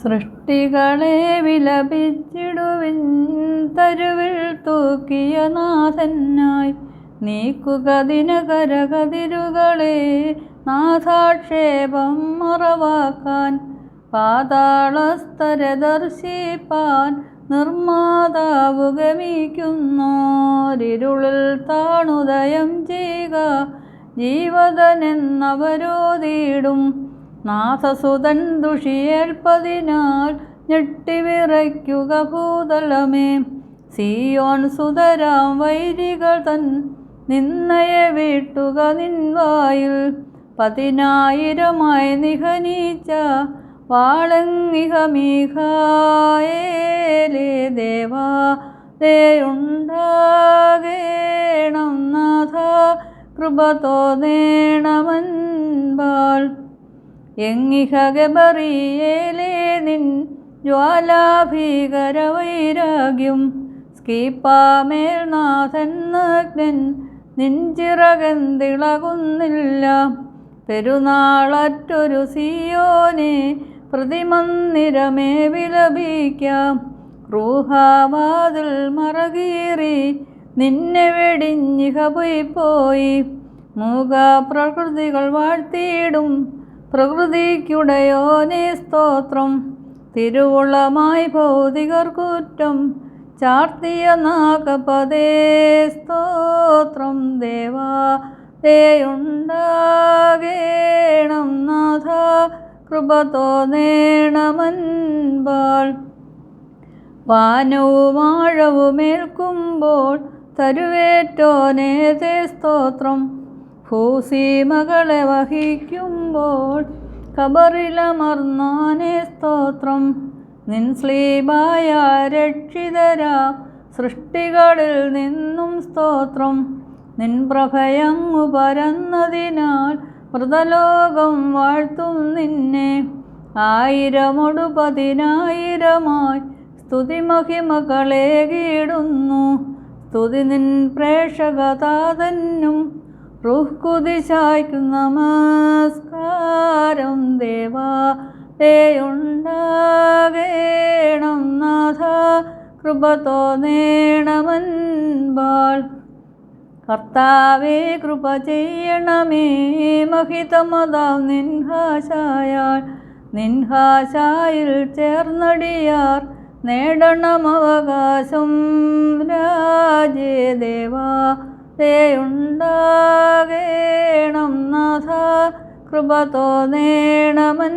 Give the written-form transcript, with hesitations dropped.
സൃഷ്ടികളെ വിലപിച്ചിടുവിൻ, തരുവിൽ തൂക്കിയ നാഥനായി. നീക്കുക ദിനകരകതിരുകളെ, നാഥാക്ഷേപം മറവാക്കാൻ. പാതാളസ്തര ദർശിപ്പാൻ നിർമ്മാതാവു ഗമിക്കുന്നോരിരുളിൽ താണുദയം ചെയ്യുക ജീവതനെന്നവരോതിടും. നാഥസുതൻ ദുഷിയേൽപ്പതിനാൽ ഞെട്ടിവിറയ്ക്കുക ഭൂതലമേ. സിയോൻ സുതരാം വൈരികൾ തൻ നിന്നയെ വീട്ടുക നിൻവായിൽ. 10,000 നിഹനിച്ച വാളങ്ങിഹ മീഖായേലേ ദേവാ ദയുണ്ടാകേണം നാഥ, കൃപ തോന്നേണമെൻപാൽ. എങ്ങിഹ ഗബറിയേലേ നിൻ ജ്വാലാഭീകര വൈരാഗ്യം. സ്കീപ്പാമേൽ നാഥൻ നഗ്നൻ, നിൻ ചിറകെന്തിളകുന്നില്ല. പെരുന്നാളറ്റൊരു സിയോനെ, പ്രതിമന്ദിരമേ വിലപിക്കാം. റൂഹാവാതിൽ മറകീറി നിന്നെ വെടിഞ്ഞിഹ പോയി. മൂകപ്രകൃതികൾ വാഴ്ത്തിയിടും പ്രകൃതിക്കുടയോനേ സ്തോത്രം. തിരുവുളമായി ഭൗതികർ കുറ്റം ചാർത്തിയ നാഗപദേ സ്തോത്രം. ദേവാ ദയുണ്ടാകേണം നാഥ, കൃപ തോന്നേണമെൻപാൽ. വാനവുമാഴവുമേൽക്കുമ്പോൾ തരുവേറ്റോനേ തേ സ്തോത്രം. ഭൂസീമകളെ വഹിക്കുമ്പോൾ ഖബറിലമർന്നോനേ സ്തോത്രം. നിൻ സ്ലീബായ രക്ഷിതരാ സൃഷ്ടികളിൽ നിന്നും സ്തോത്രം. നിൻ പ്രഭയങ്ങു പരന്നതിനാൽ മൃതലോകം വാഴ്ത്തും നിന്നെ. 1000-10,000 സ്തുതിമഹിമകളേകിടുന്നു. സ്തുതി നിൻ പ്രേക്ഷകതാതന്നും റുഹ്കുദിശായ്ക്കും നമസ്കാരം. ദേവാ ദയുണ്ടാകേണം നാഥ, കൃപ തോന്നേണമെൻപാൽ. കർത്താവേ കൃപ ചെയ്യണമേ, മഹിതമതാം നിൻഹാശായാൽ. നിൻഹാശായിൽ ചേർന്നടിയാർ നേടണമവകാശം രാജേ. ദേവാ ദയുണ്ടാകേണം നാഥ, കൃപ തോന്നേണമെൻപാൽ.